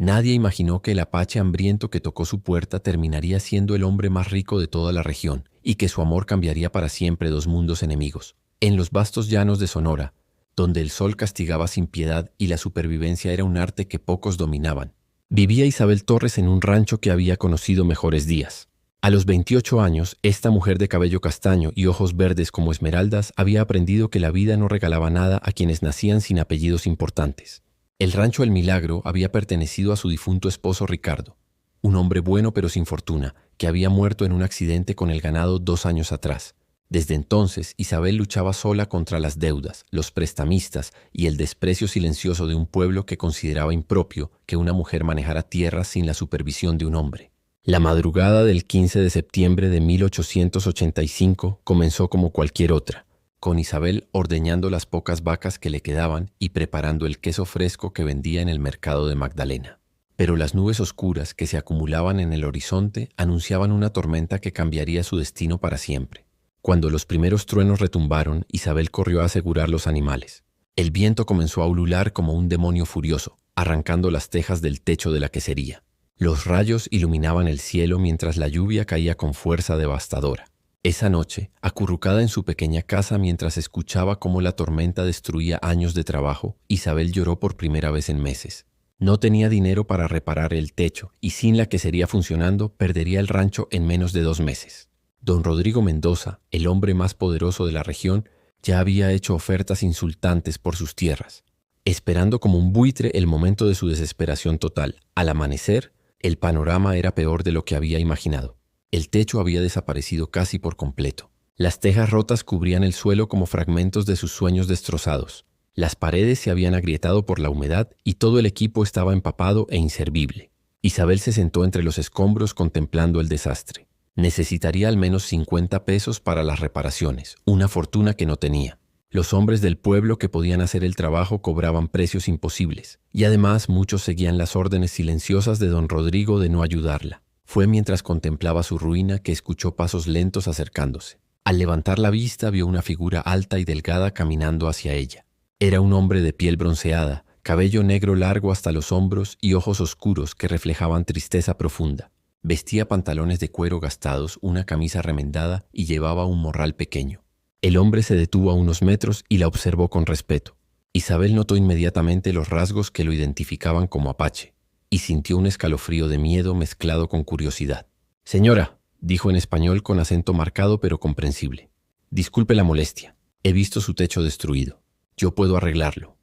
Nadie imaginó que el apache hambriento que tocó su puerta terminaría siendo el hombre más rico de toda la región y que su amor cambiaría para siempre dos mundos enemigos. En los vastos llanos de Sonora, donde el sol castigaba sin piedad y la supervivencia era un arte que pocos dominaban, vivía Isabel Torres en un rancho que había conocido mejores días. A los 28 años, esta mujer de cabello castaño y ojos verdes como esmeraldas había aprendido que la vida no regalaba nada a quienes nacían sin apellidos importantes. El rancho El Milagro había pertenecido a su difunto esposo Ricardo, un hombre bueno pero sin fortuna, que había muerto en un accidente con el ganado 2 años atrás. Desde entonces, Isabel luchaba sola contra las deudas, los prestamistas y el desprecio silencioso de un pueblo que consideraba impropio que una mujer manejara tierras sin la supervisión de un hombre. La madrugada del 15 de septiembre de 1885 comenzó como cualquier otra, con Isabel ordeñando las pocas vacas que le quedaban y preparando el queso fresco que vendía en el mercado de Magdalena. Pero las nubes oscuras que se acumulaban en el horizonte anunciaban una tormenta que cambiaría su destino para siempre. Cuando los primeros truenos retumbaron, Isabel corrió a asegurar los animales. El viento comenzó a ulular como un demonio furioso, arrancando las tejas del techo de la quesería. Los rayos iluminaban el cielo mientras la lluvia caía con fuerza devastadora. Esa noche, acurrucada en su pequeña casa mientras escuchaba cómo la tormenta destruía años de trabajo, Isabel lloró por primera vez en meses. No tenía dinero para reparar el techo y sin la quesería funcionando perdería el rancho en menos de 2 meses. Don Rodrigo Mendoza, el hombre más poderoso de la región, ya había hecho ofertas insultantes por sus tierras, esperando como un buitre el momento de su desesperación total. Al amanecer, el panorama era peor de lo que había imaginado. El techo había desaparecido casi por completo. Las tejas rotas cubrían el suelo como fragmentos de sus sueños destrozados. Las paredes se habían agrietado por la humedad y todo el equipo estaba empapado e inservible. Isabel se sentó entre los escombros contemplando el desastre. Necesitaría al menos 50 pesos para las reparaciones, una fortuna que no tenía. Los hombres del pueblo que podían hacer el trabajo cobraban precios imposibles, y además muchos seguían las órdenes silenciosas de don Rodrigo de no ayudarla. Fue mientras contemplaba su ruina que escuchó pasos lentos acercándose. Al levantar la vista vio una figura alta y delgada caminando hacia ella. Era un hombre de piel bronceada, cabello negro largo hasta los hombros y ojos oscuros que reflejaban tristeza profunda. Vestía pantalones de cuero gastados, una camisa remendada y llevaba un morral pequeño. El hombre se detuvo a unos metros y la observó con respeto. Isabel notó inmediatamente los rasgos que lo identificaban como apache y sintió un escalofrío de miedo mezclado con curiosidad. «Señora», dijo en español con acento marcado pero comprensible, «disculpe la molestia. He visto su techo destruido. Yo puedo arreglarlo».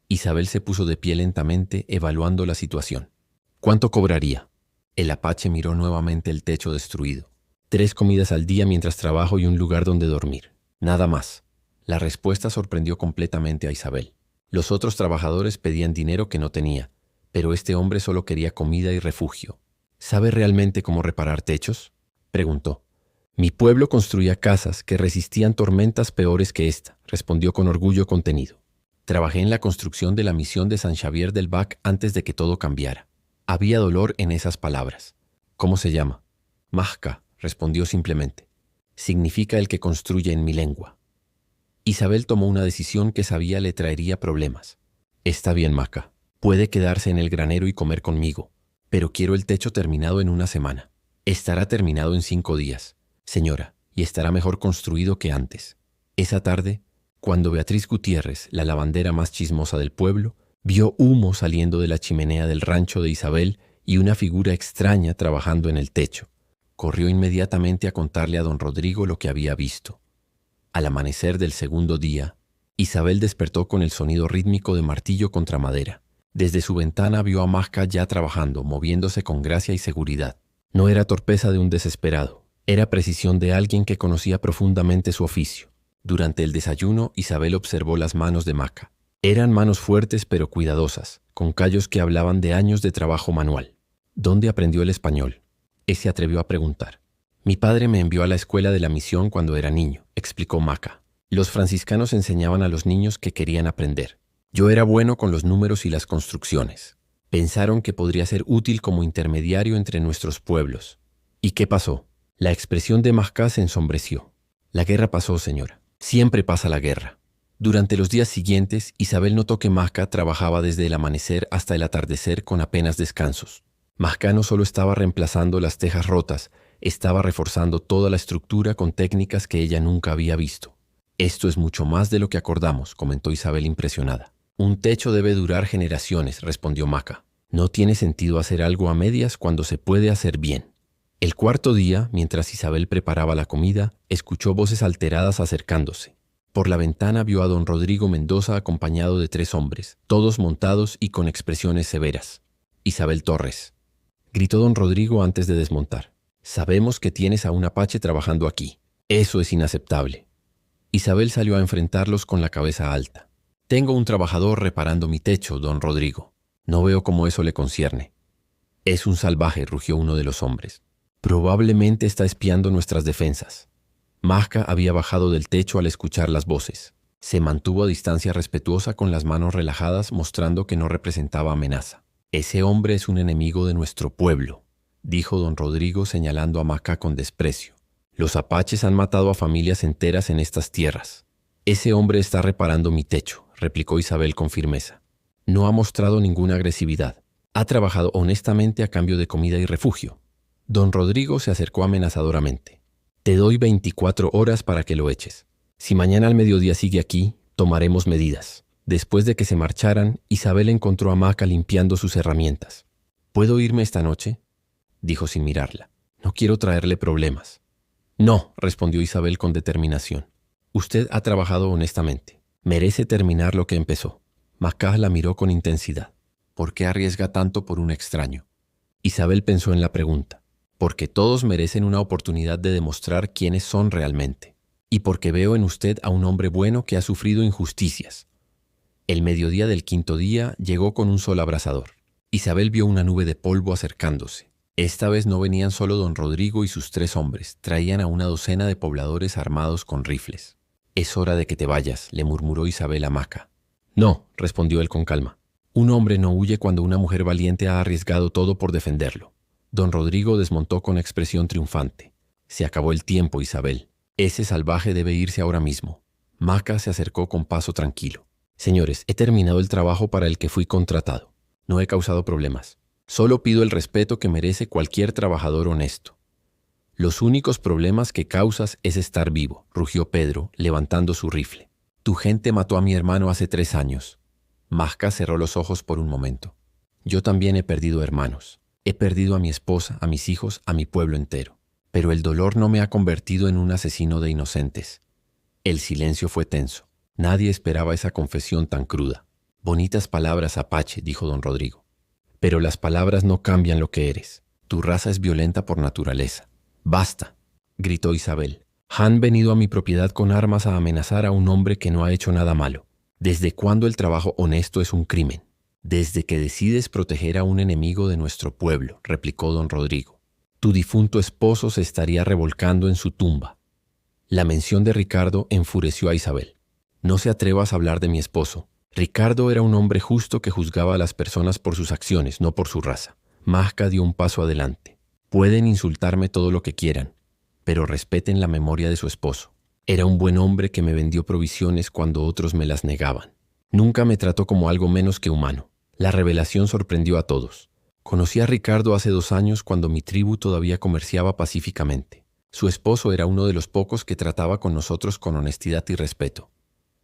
Isabel se puso de pie lentamente, evaluando la situación. «¿Cuánto cobraría?» El apache miró nuevamente el techo destruido. 3 comidas al día mientras trabajo y un lugar donde dormir. Nada más. La respuesta sorprendió completamente a Isabel. Los otros trabajadores pedían dinero que no tenía, pero este hombre solo quería comida y refugio. ¿Sabe realmente cómo reparar techos?, preguntó. «Mi pueblo construía casas que resistían tormentas peores que esta», respondió con orgullo contenido. «Trabajé en la construcción de la misión de San Xavier del Bac antes de que todo cambiara». Había dolor en esas palabras. «¿Cómo se llama?» «Majca», respondió simplemente. «Significa el que construye en mi lengua». Isabel tomó una decisión que sabía le traería problemas. «Está bien, Majca. Puede quedarse en el granero y comer conmigo, pero quiero el techo terminado en 1 semana. Estará terminado en 5 días, señora, y estará mejor construido que antes». Esa tarde, cuando Beatriz Gutiérrez, la lavandera más chismosa del pueblo, vio humo saliendo de la chimenea del rancho de Isabel y una figura extraña trabajando en el techo, corrió inmediatamente a contarle a don Rodrigo lo que había visto. Al amanecer del segundo día, Isabel despertó con el sonido rítmico de martillo contra madera. Desde su ventana vio a Majca ya trabajando, moviéndose con gracia y seguridad. No era torpeza de un desesperado, era precisión de alguien que conocía profundamente su oficio. Durante el desayuno, Isabel observó las manos de Majca. Eran manos fuertes pero cuidadosas, con callos que hablaban de años de trabajo manual. ¿Dónde aprendió el español?, se atrevió a preguntar. «Mi padre me envió a la escuela de la misión cuando era niño», explicó Majca. «Los franciscanos enseñaban a los niños que querían aprender. Yo era bueno con los números y las construcciones. Pensaron que podría ser útil como intermediario entre nuestros pueblos». «¿Y qué pasó?». La expresión de Majca se ensombreció. «La guerra pasó, señora. Siempre pasa la guerra. Durante los días siguientes, Isabel notó que Mahka trabajaba desde el amanecer hasta el atardecer con apenas descansos. Mahka no solo estaba reemplazando las tejas rotas, estaba reforzando toda la estructura con técnicas que ella nunca había visto. «Esto es mucho más de lo que acordamos», comentó Isabel impresionada. «Un techo debe durar generaciones», respondió Mahka. «No tiene sentido hacer algo a medias cuando se puede hacer bien». El cuarto día, mientras Isabel preparaba la comida, escuchó voces alteradas acercándose. Por la ventana vio a don Rodrigo Mendoza acompañado de 3 hombres, todos montados y con expresiones severas. «Isabel Torres», gritó don Rodrigo antes de desmontar. «Sabemos que tienes a un apache trabajando aquí. Eso es inaceptable». Isabel salió a enfrentarlos con la cabeza alta. «Tengo un trabajador reparando mi techo, don Rodrigo. No veo cómo eso le concierne». «Es un salvaje», rugió uno de los hombres. «Probablemente está espiando nuestras defensas». Mahka había bajado del techo al escuchar las voces. Se mantuvo a distancia respetuosa con las manos relajadas, mostrando que no representaba amenaza. «Ese hombre es un enemigo de nuestro pueblo», dijo don Rodrigo señalando a Mahka con desprecio. «Los apaches han matado a familias enteras en estas tierras». «Ese hombre está reparando mi techo», replicó Isabel con firmeza. «No ha mostrado ninguna agresividad. Ha trabajado honestamente a cambio de comida y refugio». Don Rodrigo se acercó amenazadoramente. «Te doy 24 horas para que lo eches. Si mañana al mediodía sigue aquí, tomaremos medidas». Después de que se marcharan, Isabel encontró a Mahka limpiando sus herramientas. «¿Puedo irme esta noche?», dijo sin mirarla. «No quiero traerle problemas». «No», respondió Isabel con determinación. «Usted ha trabajado honestamente. Merece terminar lo que empezó». Mahka la miró con intensidad. «¿Por qué arriesga tanto por un extraño?». Isabel pensó en la pregunta. «Porque todos merecen una oportunidad de demostrar quiénes son realmente. Y porque veo en usted a un hombre bueno que ha sufrido injusticias». El mediodía del quinto día llegó con un sol abrasador. Isabel vio una nube de polvo acercándose. Esta vez no venían solo don Rodrigo y sus 3 hombres, traían a una docena de pobladores armados con rifles. «Es hora de que te vayas», le murmuró Isabel a Mahka. «No», respondió él con calma. «Un hombre no huye cuando una mujer valiente ha arriesgado todo por defenderlo». Don Rodrigo desmontó con expresión triunfante. «Se acabó el tiempo, Isabel. Ese salvaje debe irse ahora mismo». Mahka se acercó con paso tranquilo. «Señores, he terminado el trabajo para el que fui contratado. No he causado problemas. Solo pido el respeto que merece cualquier trabajador honesto». «Los únicos problemas que causas es estar vivo», rugió Pedro, levantando su rifle. «Tu gente mató a mi hermano hace 3 años». Mahka cerró los ojos por un momento. «Yo también he perdido hermanos. He perdido a mi esposa, a mis hijos, a mi pueblo entero. Pero el dolor no me ha convertido en un asesino de inocentes». El silencio fue tenso. Nadie esperaba esa confesión tan cruda. «Bonitas palabras, apache», dijo don Rodrigo. «Pero las palabras no cambian lo que eres. Tu raza es violenta por naturaleza». «Basta», gritó Isabel. «Han venido a mi propiedad con armas a amenazar a un hombre que no ha hecho nada malo. ¿Desde cuándo el trabajo honesto es un crimen?». «Desde que decides proteger a un enemigo de nuestro pueblo», replicó don Rodrigo. «Tu difunto esposo se estaría revolcando en su tumba». La mención de Ricardo enfureció a Isabel. «No se atrevas a hablar de mi esposo. Ricardo era un hombre justo que juzgaba a las personas por sus acciones, no por su raza». Mahka dio un paso adelante. «Pueden insultarme todo lo que quieran, pero respeten la memoria de su esposo. Era un buen hombre que me vendió provisiones cuando otros me las negaban. Nunca me trató como algo menos que humano». La revelación sorprendió a todos. «Conocí a Ricardo hace 2 años cuando mi tribu todavía comerciaba pacíficamente. Su esposo era uno de los pocos que trataba con nosotros con honestidad y respeto».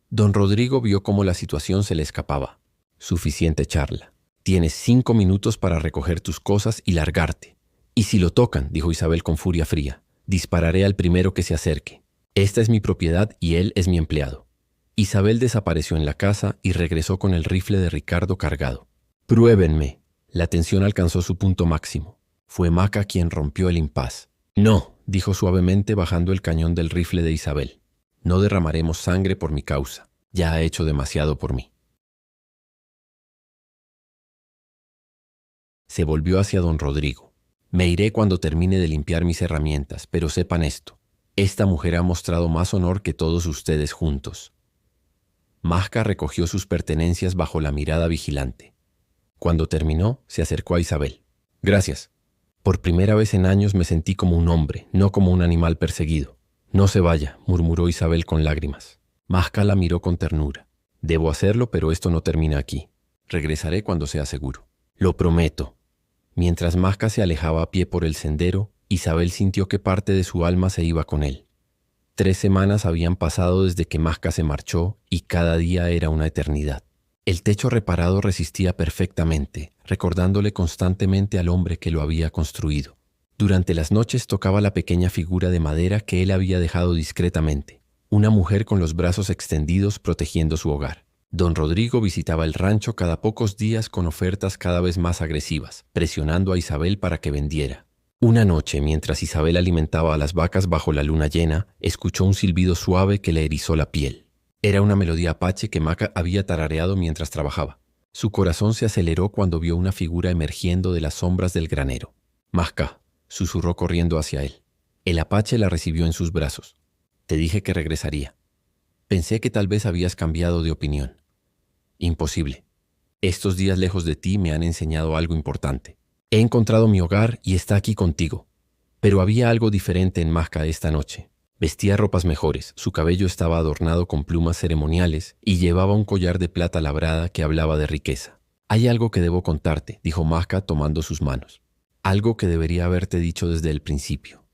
Don Rodrigo vio cómo la situación se le escapaba. «Suficiente charla. Tienes 5 minutos para recoger tus cosas y largarte». «Y si lo tocan», dijo Isabel con furia fría, «dispararé al primero que se acerque. Esta es mi propiedad y él es mi empleado». Isabel desapareció en la casa y regresó con el rifle de Ricardo cargado. «Pruébenme». La tensión alcanzó su punto máximo. Fue Mahka quien rompió el impas. «No», dijo suavemente bajando el cañón del rifle de Isabel. «No derramaremos sangre por mi causa. Ya ha hecho demasiado por mí». Se volvió hacia don Rodrigo. «Me iré cuando termine de limpiar mis herramientas, pero sepan esto. Esta mujer ha mostrado más honor que todos ustedes juntos». Mahka recogió sus pertenencias bajo la mirada vigilante. Cuando terminó, se acercó a Isabel. «Gracias. Por primera vez en años me sentí como un hombre, no como un animal perseguido». «No se vaya», murmuró Isabel con lágrimas. Masca la miró con ternura. Debo hacerlo, pero esto no termina aquí. Regresaré cuando sea seguro. Lo prometo. Mientras Masca se alejaba a pie por el sendero, Isabel sintió que parte de su alma se iba con él. 3 semanas habían pasado desde que Masca se marchó y cada día era una eternidad. El techo reparado resistía perfectamente, recordándole constantemente al hombre que lo había construido. Durante las noches tocaba la pequeña figura de madera que él había dejado discretamente, una mujer con los brazos extendidos protegiendo su hogar. Don Rodrigo visitaba el rancho cada pocos días con ofertas cada vez más agresivas, presionando a Isabel para que vendiera. Una noche, mientras Isabel alimentaba a las vacas bajo la luna llena, escuchó un silbido suave que le erizó la piel. Era una melodía apache que Maca había tarareado mientras trabajaba. Su corazón se aceleró cuando vio una figura emergiendo de las sombras del granero. «Masca», susurró corriendo hacia él. El apache la recibió en sus brazos. «Te dije que regresaría. Pensé que tal vez habías cambiado de opinión». «Imposible. Estos días lejos de ti me han enseñado algo importante. He encontrado mi hogar y está aquí contigo». Pero había algo diferente en Masca esta noche. Vestía ropas mejores, su cabello estaba adornado con plumas ceremoniales y llevaba un collar de plata labrada que hablaba de riqueza. «Hay algo que debo contarte», dijo Masca tomando sus manos. «Algo que debería haberte dicho desde el principio».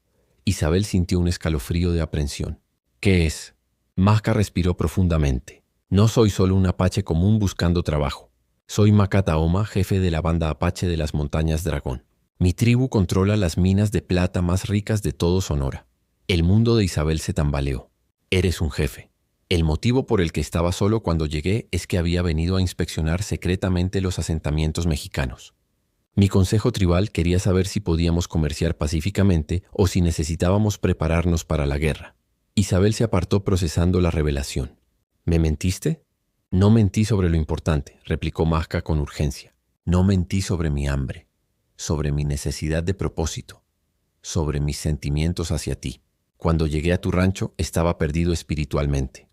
Isabel sintió un escalofrío de aprensión. «¿Qué es?» Masca respiró profundamente. «No soy solo un apache común buscando trabajo. Soy Maca Taoma, jefe de la banda apache de las montañas Dragón. Mi tribu controla las minas de plata más ricas de todo Sonora». El mundo de Isabel se tambaleó. «Eres un jefe. El motivo por el que estaba solo cuando llegué es que había venido a inspeccionar secretamente los asentamientos mexicanos. Mi consejo tribal quería saber si podíamos comerciar pacíficamente o si necesitábamos prepararnos para la guerra». Isabel se apartó procesando la revelación. «¿Me mentiste?» «No mentí sobre lo importante», replicó Masca con urgencia. «No mentí sobre mi hambre, sobre mi necesidad de propósito, sobre mis sentimientos hacia ti. Cuando llegué a tu rancho estaba perdido espiritualmente».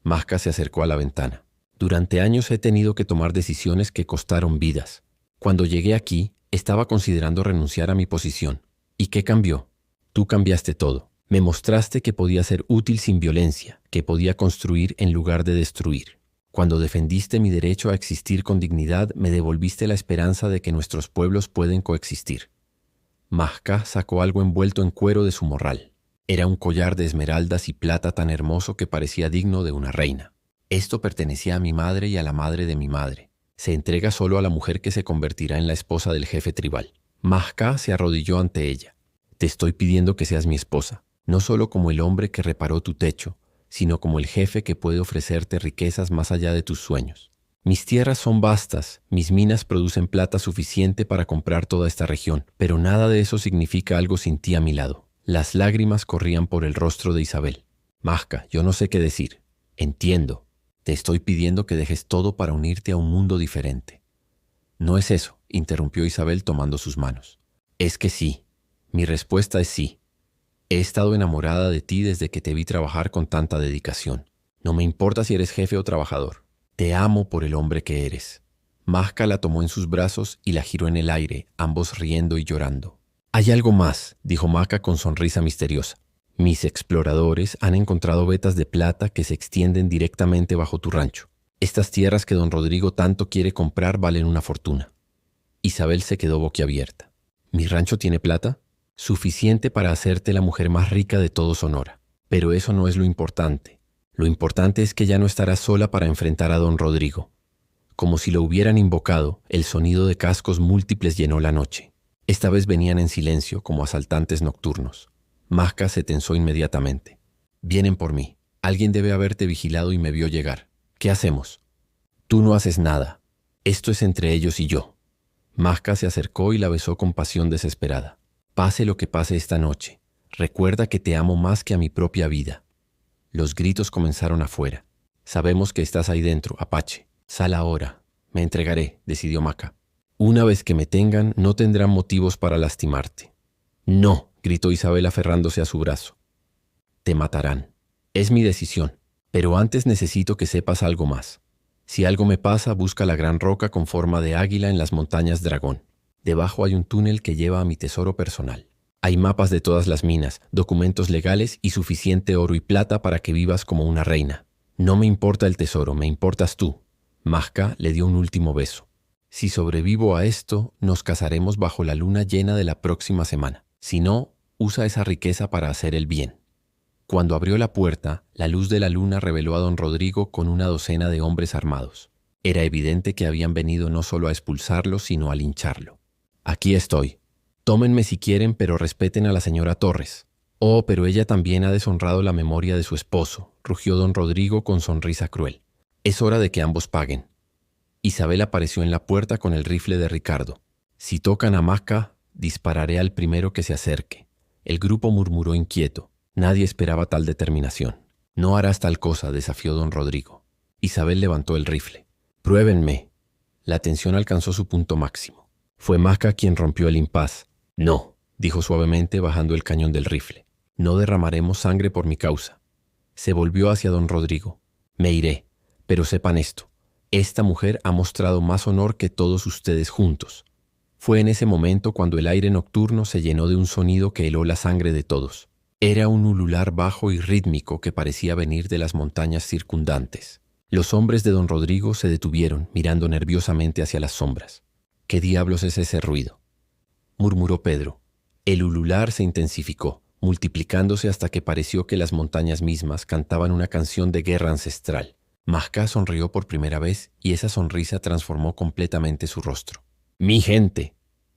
Masca se acercó a la ventana. «Durante años he tenido que tomar decisiones que costaron vidas. Cuando llegué aquí, estaba considerando renunciar a mi posición. ¿Y qué cambió? Tú cambiaste todo. Me mostraste que podía ser útil sin violencia, que podía construir en lugar de destruir. Cuando defendiste mi derecho a existir con dignidad, me devolviste la esperanza de que nuestros pueblos pueden coexistir». Masca sacó algo envuelto en cuero de su morral. Era un collar de esmeraldas y plata tan hermoso que parecía digno de una reina. «Esto pertenecía a mi madre y a la madre de mi madre. Se entrega solo a la mujer que se convertirá en la esposa del jefe tribal». Masca se arrodilló ante ella. «Te estoy pidiendo que seas mi esposa, no solo como el hombre que reparó tu techo, sino como el jefe que puede ofrecerte riquezas más allá de tus sueños. Mis tierras son vastas, mis minas producen plata suficiente para comprar toda esta región, pero nada de eso significa algo sin ti a mi lado». Las lágrimas corrían por el rostro de Isabel. «Masca, yo no sé qué decir. Entiendo. Te estoy pidiendo que dejes todo para unirte a un mundo diferente». «No es eso», interrumpió Isabel tomando sus manos. «Es que sí. Mi respuesta es sí. He estado enamorada de ti desde que te vi trabajar con tanta dedicación. No me importa si eres jefe o trabajador. Te amo por el hombre que eres». Masca la tomó en sus brazos y la giró en el aire, ambos riendo y llorando. «Hay algo más», dijo Masca con sonrisa misteriosa. «Mis exploradores han encontrado vetas de plata que se extienden directamente bajo tu rancho. Estas tierras que don Rodrigo tanto quiere comprar valen una fortuna». Isabel se quedó boquiabierta. «¿Mi rancho tiene plata?» «Suficiente para hacerte la mujer más rica de todo Sonora. Pero eso no es lo importante. Lo importante es que ya no estarás sola para enfrentar a don Rodrigo». Como si lo hubieran invocado, el sonido de cascos múltiples llenó la noche. Esta vez venían en silencio, como asaltantes nocturnos. Masca se tensó inmediatamente. «Vienen por mí. Alguien debe haberte vigilado y me vio llegar. ¿Qué hacemos?» «Tú no haces nada. Esto es entre ellos y yo». Masca se acercó y la besó con pasión desesperada. «Pase lo que pase esta noche, recuerda que te amo más que a mi propia vida». Los gritos comenzaron afuera. «Sabemos que estás ahí dentro, Apache. Sal ahora. Me entregaré», decidió Masca. «Una vez que me tengan, no tendrán motivos para lastimarte». «No», gritó Isabel aferrándose a su brazo. «Te matarán. Es mi decisión. Pero antes necesito que sepas algo más. Si algo me pasa, busca la gran roca con forma de águila en las montañas Dragón. Debajo hay un túnel que lleva a mi tesoro personal. Hay mapas de todas las minas, documentos legales y suficiente oro y plata para que vivas como una reina. No me importa el tesoro, me importas tú. Masca le dio un último beso. Si sobrevivo a esto, nos casaremos bajo la luna llena de la próxima semana. Si no, usa esa riqueza para hacer el bien. Cuando abrió la puerta, la luz de la luna reveló a don Rodrigo con una docena de hombres armados. Era evidente que habían venido no solo a expulsarlo, sino a lincharlo. Aquí estoy. Tómenme si quieren, pero respeten a la señora Torres. Oh, pero ella también ha deshonrado la memoria de su esposo, rugió don Rodrigo con sonrisa cruel. Es hora de que ambos paguen. Isabel apareció en la puerta con el rifle de Ricardo. Si tocan a Masca, dispararé al primero que se acerque. El grupo murmuró inquieto. Nadie esperaba tal determinación. No harás tal cosa, desafió don Rodrigo. Isabel levantó el rifle. Pruébenme. La tensión alcanzó su punto máximo. Fue Masca quien rompió el impas. No, dijo suavemente bajando el cañón del rifle. No derramaremos sangre por mi causa. Se volvió hacia don Rodrigo. Me iré, pero sepan esto. Esta mujer ha mostrado más honor que todos ustedes juntos. Fue en ese momento cuando el aire nocturno se llenó de un sonido que heló la sangre de todos. Era un ulular bajo y rítmico que parecía venir de las montañas circundantes. Los hombres de don Rodrigo se detuvieron, mirando nerviosamente hacia las sombras. ¿Qué diablos es ese ruido?, murmuró Pedro. El ulular se intensificó, multiplicándose hasta que pareció que las montañas mismas cantaban una canción de guerra ancestral. Masca sonrió por primera vez y esa sonrisa transformó completamente su rostro. ¡Mi gente!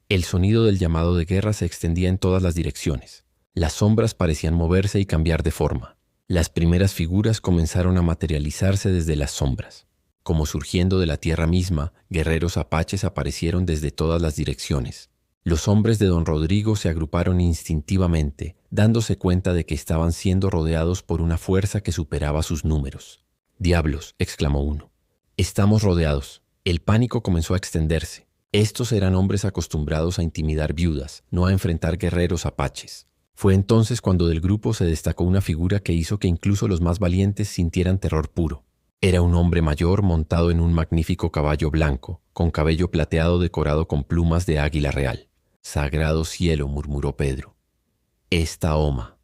El sonido del llamado de guerra se extendía en todas las direcciones. Las sombras parecían moverse y cambiar de forma. Las primeras figuras comenzaron a materializarse desde las sombras. Como surgiendo de la tierra misma, guerreros apaches aparecieron desde todas las direcciones. Los hombres de don Rodrigo se agruparon instintivamente, dándose cuenta de que estaban siendo rodeados por una fuerza que superaba sus números. «¡Diablos!», exclamó uno. «Estamos rodeados». El pánico comenzó a extenderse. Estos eran hombres acostumbrados a intimidar viudas, no a enfrentar guerreros apaches. Fue entonces cuando del grupo se destacó una figura que hizo que incluso los más valientes sintieran terror puro. Era un hombre mayor montado en un magnífico caballo blanco, con cabello plateado decorado con plumas de águila real. «Sagrado cielo», murmuró Pedro. «Es Tahoma».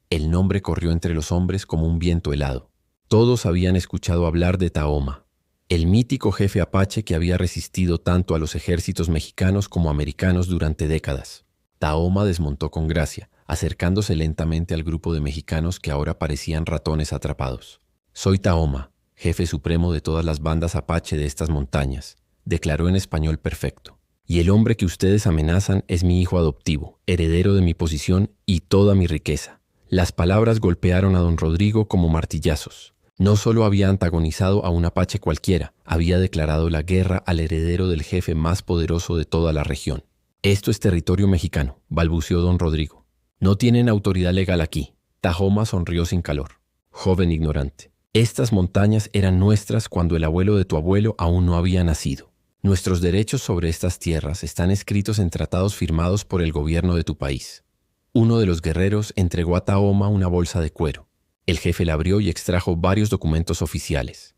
El nombre corrió entre los hombres como un viento helado. Todos habían escuchado hablar de Tahoma, el mítico jefe apache que había resistido tanto a los ejércitos mexicanos como americanos durante décadas. Tahoma desmontó con gracia, acercándose lentamente al grupo de mexicanos que ahora parecían ratones atrapados. «Soy Tahoma, jefe supremo de todas las bandas apache de estas montañas», declaró en español perfecto. «Y el hombre que ustedes amenazan es mi hijo adoptivo, heredero de mi posición y toda mi riqueza». Las palabras golpearon a don Rodrigo como martillazos. No solo había antagonizado a un apache cualquiera, había declarado la guerra al heredero del jefe más poderoso de toda la región. «Esto es territorio mexicano», balbuceó don Rodrigo. «No tienen autoridad legal aquí». Tahoma sonrió sin calor. «Joven ignorante, estas montañas eran nuestras cuando el abuelo de tu abuelo aún no había nacido. Nuestros derechos sobre estas tierras están escritos en tratados firmados por el gobierno de tu país». Uno de los guerreros entregó a Tahoma una bolsa de cuero. El jefe la abrió y extrajo varios documentos oficiales.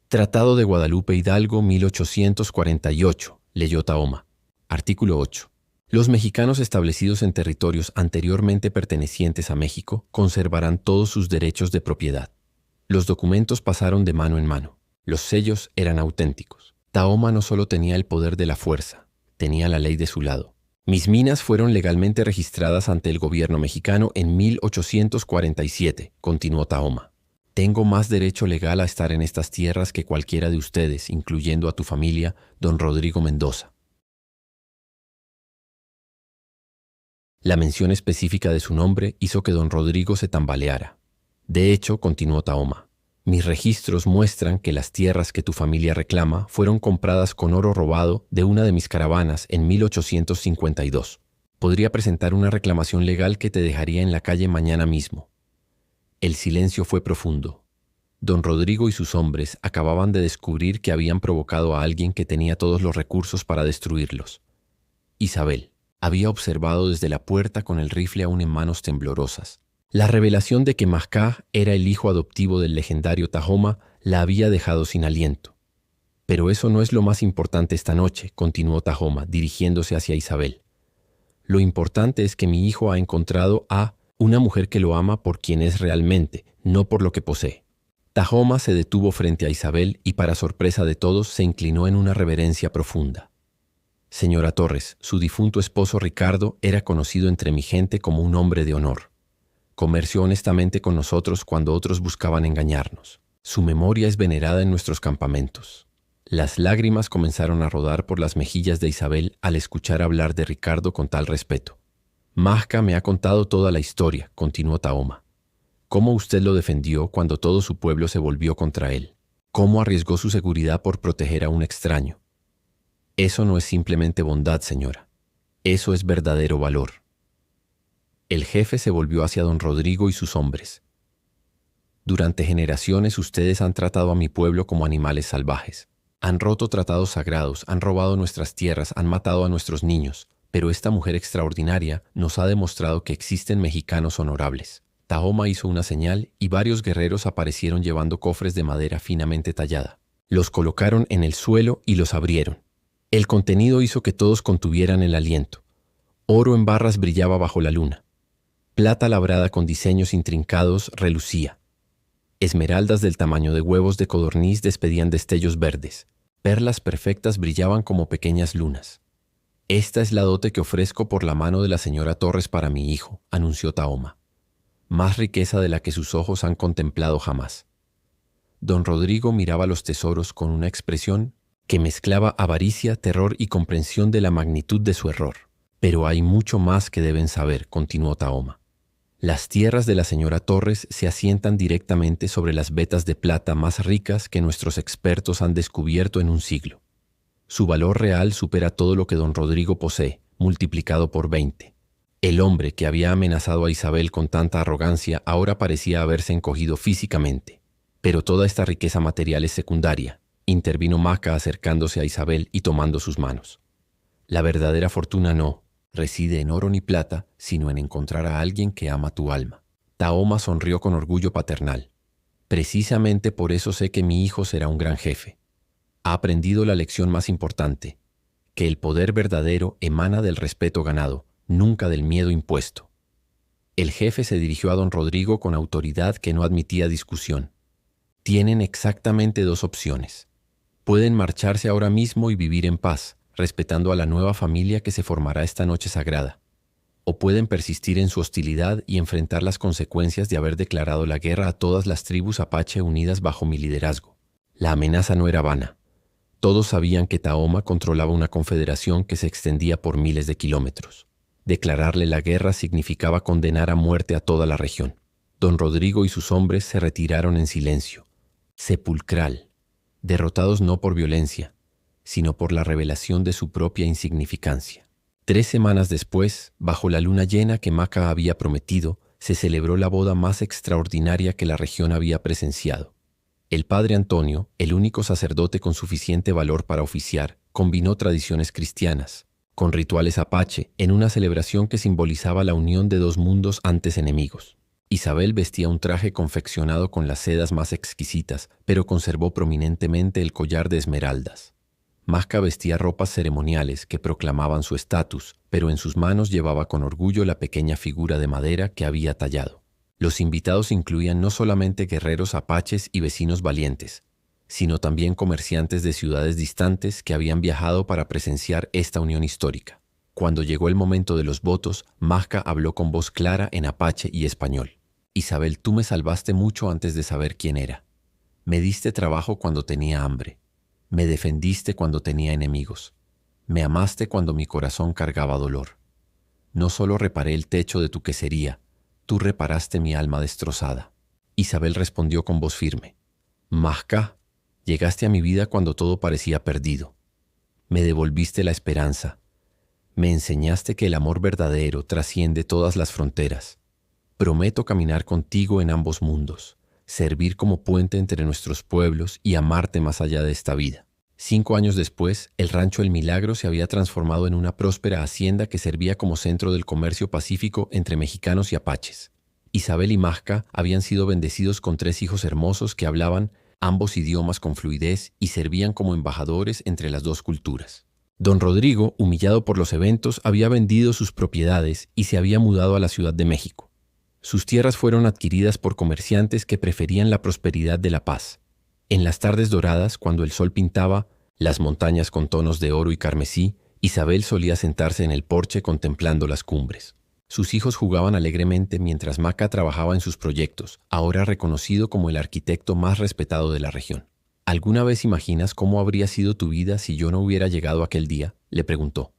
«Tratado de Guadalupe Hidalgo 1848», leyó Tahoma. Artículo 8. Los mexicanos establecidos en territorios anteriormente pertenecientes a México conservarán todos sus derechos de propiedad. Los documentos pasaron de mano en mano. Los sellos eran auténticos. Tahoma no solo tenía el poder de la fuerza, tenía la ley de su lado. «Mis minas fueron legalmente registradas ante el gobierno mexicano en 1847», continuó Tahoma. «Tengo más derecho legal a estar en estas tierras que cualquiera de ustedes, incluyendo a tu familia, don Rodrigo Mendoza». La mención específica de su nombre hizo que don Rodrigo se tambaleara. «De hecho», continuó Tahoma, «mis registros muestran que las tierras que tu familia reclama fueron compradas con oro robado de una de mis caravanas en 1852. Podría presentar una reclamación legal que te dejaría en la calle mañana mismo». El silencio fue profundo. Don Rodrigo y sus hombres acababan de descubrir que habían provocado a alguien que tenía todos los recursos para destruirlos. Isabel había observado desde la puerta con el rifle aún en manos temblorosas. La revelación de que Masca era el hijo adoptivo del legendario Tahoma la había dejado sin aliento. «Pero eso no es lo más importante esta noche», continuó Tahoma, dirigiéndose hacia Isabel. «Lo importante es que mi hijo ha encontrado a una mujer que lo ama por quien es realmente, no por lo que posee». Tahoma se detuvo frente a Isabel y, para sorpresa de todos, se inclinó en una reverencia profunda. Señora Torres, su difunto esposo Ricardo era conocido entre mi gente como un hombre de honor. Comerció honestamente con nosotros cuando otros buscaban engañarnos. Su memoria es venerada en nuestros campamentos. Las lágrimas comenzaron a rodar por las mejillas de Isabel al escuchar hablar de Ricardo con tal respeto. Mahca me ha contado toda la historia, continuó Tahoma. Cómo usted lo defendió cuando todo su pueblo se volvió contra él. Cómo arriesgó su seguridad por proteger a un extraño. Eso no es simplemente bondad, señora. Eso es verdadero valor. El jefe se volvió hacia don Rodrigo y sus hombres. Durante generaciones ustedes han tratado a mi pueblo como animales salvajes. Han roto tratados sagrados, han robado nuestras tierras, han matado a nuestros niños. Pero esta mujer extraordinaria nos ha demostrado que existen mexicanos honorables. Tahoma hizo una señal y varios guerreros aparecieron llevando cofres de madera finamente tallada. Los colocaron en el suelo y los abrieron. El contenido hizo que todos contuvieran el aliento. Oro en barras brillaba bajo la luna. Plata labrada con diseños intrincados relucía. Esmeraldas del tamaño de huevos de codorniz despedían destellos verdes. Perlas perfectas brillaban como pequeñas lunas. Esta es la dote que ofrezco por la mano de la señora Torres para mi hijo, anunció Tahoma. Más riqueza de la que sus ojos han contemplado jamás. Don Rodrigo miraba los tesoros con una expresión que mezclaba avaricia, terror y comprensión de la magnitud de su error. Pero hay mucho más que deben saber, continuó Tahoma. Las tierras de la señora Torres se asientan directamente sobre las vetas de plata más ricas que nuestros expertos han descubierto en un siglo. Su valor real supera todo lo que don Rodrigo posee, multiplicado por 20. El hombre que había amenazado a Isabel con tanta arrogancia ahora parecía haberse encogido físicamente. Pero toda esta riqueza material es secundaria, intervino Mahca acercándose a Isabel y tomando sus manos. La verdadera fortuna no reside en oro ni plata, sino en encontrar a alguien que ama tu alma. Tahoma sonrió con orgullo paternal. Precisamente por eso sé que mi hijo será un gran jefe. Ha aprendido la lección más importante, que el poder verdadero emana del respeto ganado, nunca del miedo impuesto. El jefe se dirigió a don Rodrigo con autoridad que no admitía discusión. Tienen exactamente 2 opciones. Pueden marcharse ahora mismo y vivir en paz, respetando a la nueva familia que se formará esta noche sagrada. O pueden persistir en su hostilidad y enfrentar las consecuencias de haber declarado la guerra a todas las tribus apache unidas bajo mi liderazgo. La amenaza no era vana. Todos sabían que Tahoma controlaba una confederación que se extendía por miles de kilómetros. Declararle la guerra significaba condenar a muerte a toda la región. Don Rodrigo y sus hombres se retiraron en silencio, sepulcral, derrotados no por violencia, sino por la revelación de su propia insignificancia. 3 semanas después, bajo la luna llena que Mahca había prometido, se celebró la boda más extraordinaria que la región había presenciado. El padre Antonio, el único sacerdote con suficiente valor para oficiar, combinó tradiciones cristianas con rituales apache en una celebración que simbolizaba la unión de 2 mundos antes enemigos. Isabel vestía un traje confeccionado con las sedas más exquisitas, pero conservó prominentemente el collar de esmeraldas. Mahca vestía ropas ceremoniales que proclamaban su estatus, pero en sus manos llevaba con orgullo la pequeña figura de madera que había tallado. Los invitados incluían no solamente guerreros apaches y vecinos valientes, sino también comerciantes de ciudades distantes que habían viajado para presenciar esta unión histórica. Cuando llegó el momento de los votos, Mahca habló con voz clara en apache y español. Isabel, tú me salvaste mucho antes de saber quién era. Me diste trabajo cuando tenía hambre. Me defendiste cuando tenía enemigos. Me amaste cuando mi corazón cargaba dolor. No solo reparé el techo de tu quesería, tú reparaste mi alma destrozada. Isabel respondió con voz firme. Mahca, llegaste a mi vida cuando todo parecía perdido. Me devolviste la esperanza. Me enseñaste que el amor verdadero trasciende todas las fronteras. Prometo caminar contigo en ambos mundos, servir como puente entre nuestros pueblos y amarte más allá de esta vida. 5 años después, el rancho El Milagro se había transformado en una próspera hacienda que servía como centro del comercio pacífico entre mexicanos y apaches. Isabel y Mahca habían sido bendecidos con 3 hijos hermosos que hablaban ambos idiomas con fluidez y servían como embajadores entre las 2 culturas. Don Rodrigo, humillado por los eventos, había vendido sus propiedades y se había mudado a la Ciudad de México. Sus tierras fueron adquiridas por comerciantes que preferían la prosperidad de la paz. En las tardes doradas, cuando el sol pintaba las montañas con tonos de oro y carmesí, Isabel solía sentarse en el porche contemplando las cumbres. Sus hijos jugaban alegremente mientras Maca trabajaba en sus proyectos, ahora reconocido como el arquitecto más respetado de la región. ¿Alguna vez imaginas cómo habría sido tu vida si yo no hubiera llegado aquel día?, le preguntó.